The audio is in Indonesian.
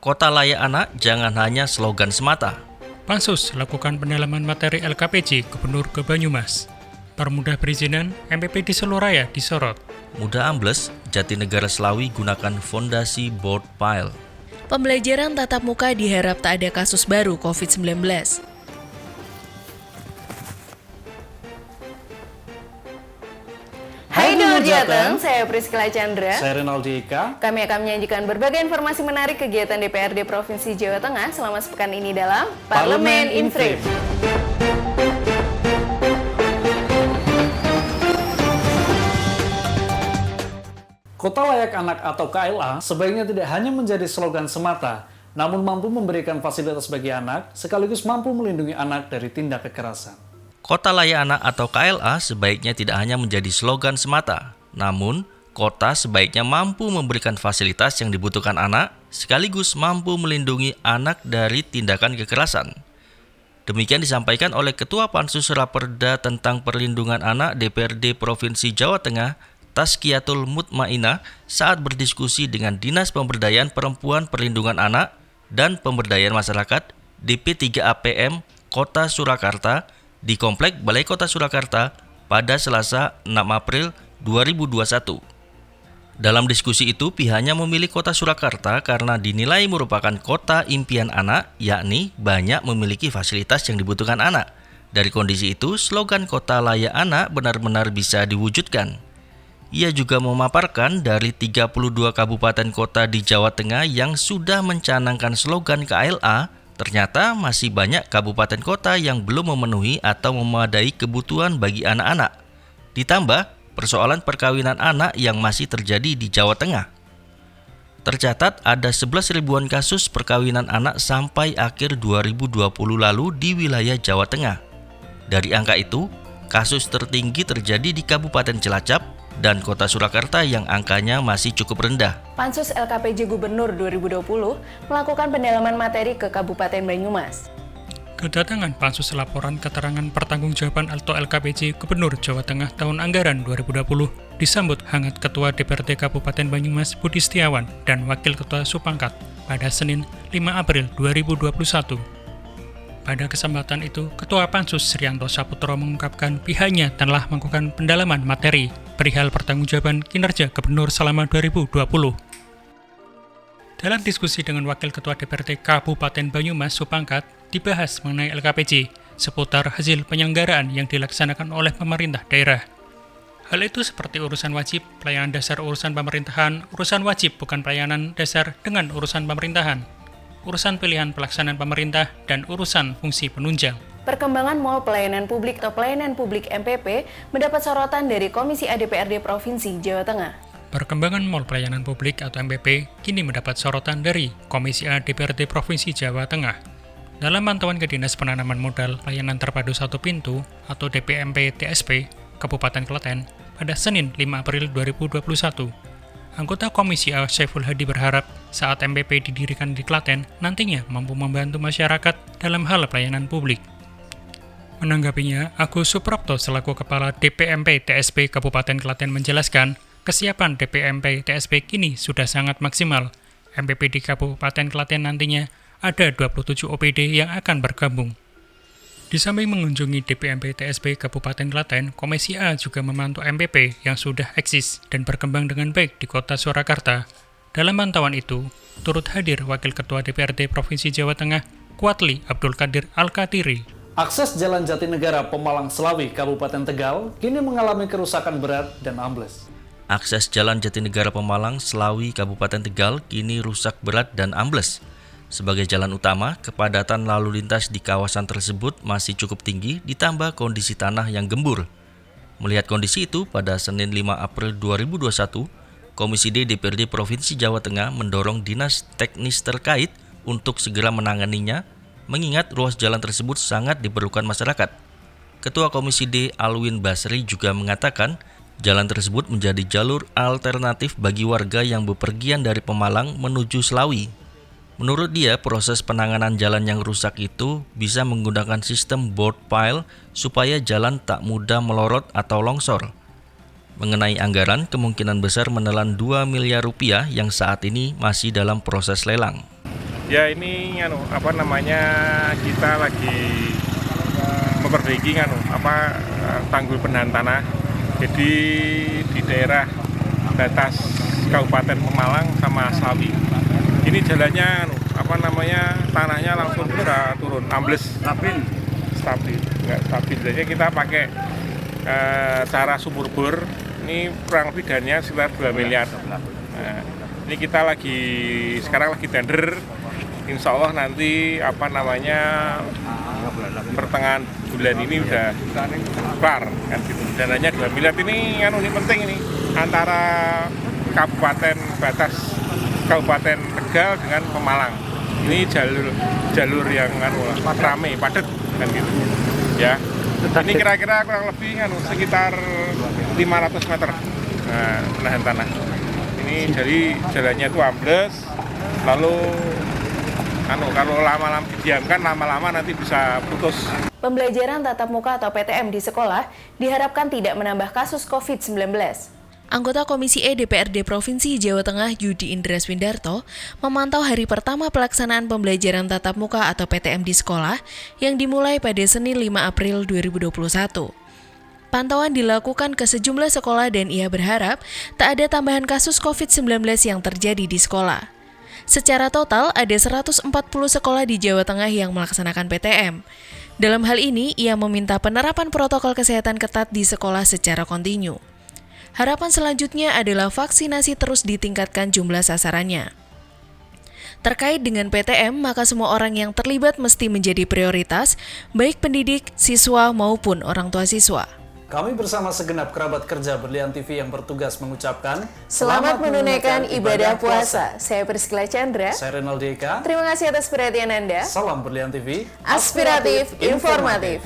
Kota Layak Anak jangan hanya slogan semata. Pansus lakukan pendalaman materi LKPJ Gubernur ke Banyumas. Permudah perizinan, MPP di Seluraya disorot. Mudah ambles, Jatinegara Slawi gunakan fondasi board pile. Pembelajaran tatap muka diharap tak ada kasus baru COVID-19. Hai Dulur Jateng, saya Priscilla Chandra. Saya Renaldi Ika. Kami akan menyajikan berbagai informasi menarik kegiatan DPRD Provinsi Jawa Tengah selama sepekan ini dalam Parlemen in Frame. Kota Layak Anak atau KLA sebaiknya tidak hanya menjadi slogan semata, namun mampu memberikan fasilitas bagi anak, sekaligus mampu melindungi anak dari tindak kekerasan. Kota Layak Anak atau KLA sebaiknya tidak hanya menjadi slogan semata, namun kota sebaiknya mampu memberikan fasilitas yang dibutuhkan anak, sekaligus mampu melindungi anak dari tindakan kekerasan. Demikian disampaikan oleh Ketua Pansus Raperda tentang Perlindungan Anak DPRD Provinsi Jawa Tengah, Tazkiyatul Mutmainah, saat berdiskusi dengan Dinas Pemberdayaan Perempuan Perlindungan Anak dan Pemberdayaan Masyarakat DP3APM Kota Surakarta di Komplek Balai Kota Surakarta pada Selasa 6 April 2021. Dalam diskusi itu, pihaknya memilih Kota Surakarta karena dinilai merupakan kota impian anak, yakni banyak memiliki fasilitas yang dibutuhkan anak. Dari kondisi itu, slogan Kota Layak Anak benar-benar bisa diwujudkan. Ia juga memaparkan dari 32 kabupaten kota di Jawa Tengah yang sudah mencanangkan slogan KLA, ternyata masih banyak kabupaten kota yang belum memenuhi atau memadai kebutuhan bagi anak-anak. Ditambah persoalan perkawinan anak yang masih terjadi di Jawa Tengah. Tercatat ada 11 ribuan kasus perkawinan anak sampai akhir 2020 lalu di wilayah Jawa Tengah. Dari angka itu, kasus tertinggi terjadi di Kabupaten Cilacap dan Kota Surakarta yang angkanya masih cukup rendah. Pansus LKPJ Gubernur 2020 melakukan pendalaman materi ke Kabupaten Banyumas. Kedatangan Pansus Laporan Keterangan Pertanggungjawaban atau LKPJ Gubernur Jawa Tengah tahun anggaran 2020 disambut hangat Ketua DPRD Kabupaten Banyumas Budi Setiawan dan Wakil Ketua Supangkat pada Senin 5 April 2021. Pada kesempatan itu, Ketua Pansus Srianto Saputro mengungkapkan pihaknya telah melakukan pendalaman materi perihal pertanggungjawaban kinerja Gubernur selama 2020. Dalam diskusi dengan Wakil Ketua DPRD Kabupaten Banyumas Supangkat, dibahas mengenai LKPJ seputar hasil penyelenggaraan yang dilaksanakan oleh pemerintah daerah. Hal itu seperti urusan wajib, pelayanan dasar urusan pemerintahan, urusan wajib bukan pelayanan dasar dengan urusan pemerintahan, urusan pilihan pelaksanaan pemerintah, dan urusan fungsi penunjang. Perkembangan Mall Pelayanan Publik atau Pelayanan Publik MPP mendapat sorotan dari Komisi A DPRD Provinsi Jawa Tengah. Perkembangan Mall Pelayanan Publik atau MPP kini mendapat sorotan dari Komisi A DPRD Provinsi Jawa Tengah. Dalam pantauan ke Dinas Penanaman Modal Pelayanan Terpadu Satu Pintu atau DPMP TSP Kabupaten Klaten pada Senin 5 April 2021, anggota Komisi A Saiful Hadi berharap saat MPP didirikan di Klaten nantinya mampu membantu masyarakat dalam hal pelayanan publik. Menanggapinya, Agus Suprapto selaku Kepala DPMP TSP Kabupaten Klaten menjelaskan, kesiapan DPMP TSP kini sudah sangat maksimal. MPP di Kabupaten Klaten nantinya ada 27 OPD yang akan bergabung. Di samping mengunjungi DPMP TSP Kabupaten Klaten, Komisi A juga memantau MPP yang sudah eksis dan berkembang dengan baik di Kota Surakarta. Dalam pantauan itu, turut hadir Wakil Ketua DPRD Provinsi Jawa Tengah, Kuatli Abdul Qadir Al-Katiri. Akses Jalan Jatinegara Pemalang Slawi Kabupaten Tegal kini mengalami kerusakan berat dan ambles. Akses Jalan Jatinegara Pemalang Slawi Kabupaten Tegal kini rusak berat dan ambles. Sebagai jalan utama, kepadatan lalu lintas di kawasan tersebut masih cukup tinggi ditambah kondisi tanah yang gembur. Melihat kondisi itu, pada Senin 5 April 2021, Komisi D DPRD Provinsi Jawa Tengah mendorong dinas teknis terkait untuk segera menanganinya, mengingat ruas jalan tersebut sangat diperlukan masyarakat. Ketua Komisi D Alwin Basri juga mengatakan, jalan tersebut menjadi jalur alternatif bagi warga yang bepergian dari Pemalang menuju Slawi. Menurut dia, proses penanganan jalan yang rusak itu bisa menggunakan sistem board pile supaya jalan tak mudah melorot atau longsor. Mengenai anggaran, kemungkinan besar menelan 2 miliar rupiah yang saat ini masih dalam proses lelang. Ya ini kita lagi memperbaiki tanggul penahan tanah. Jadi di daerah batas Kabupaten Pemalang sama Sawi. Ini jalannya tanahnya langsung bisa turun, ambles. Stabil, nggak stabil. Jadi kita pakai cara sumur bor. Ini kurang lebih dananya sekitar 2 miliar. Nah, ini kita sekarang lagi tender. Insya Allah nanti pertengahan bulan ini udah kelar kan gitu. Dananya 2 miliar ini penting ini antara batas Kabupaten Tegal dengan Pemalang. Ini jalur yang ramai, padat kan gitu. Ya. Ini kira-kira kurang lebih sekitar 500 meter penahan tanah. Ini jadi jalannya itu ambles, lalu kalau lama-lama didiamkan, lama-lama nanti bisa putus. Pembelajaran tatap muka atau PTM di sekolah diharapkan tidak menambah kasus COVID-19. Anggota Komisi E DPRD Provinsi Jawa Tengah Yudi Indra Swindarto memantau hari pertama pelaksanaan pembelajaran tatap muka atau PTM di sekolah yang dimulai pada Senin 5 April 2021. Pantauan dilakukan ke sejumlah sekolah dan ia berharap tak ada tambahan kasus COVID-19 yang terjadi di sekolah. Secara total, ada 140 sekolah di Jawa Tengah yang melaksanakan PTM. Dalam hal ini, ia meminta penerapan protokol kesehatan ketat di sekolah secara kontinu. Harapan selanjutnya adalah vaksinasi terus ditingkatkan jumlah sasarannya. Terkait dengan PTM, maka semua orang yang terlibat mesti menjadi prioritas, baik pendidik, siswa, maupun orang tua siswa. Kami bersama segenap kerabat kerja Berlian TV yang bertugas mengucapkan Selamat menunaikan ibadah puasa. Saya Priscilla Chandra. Saya Renaldi Eka. Terima kasih atas perhatian Anda. Salam Berlian TV. Aspiratif, informatif.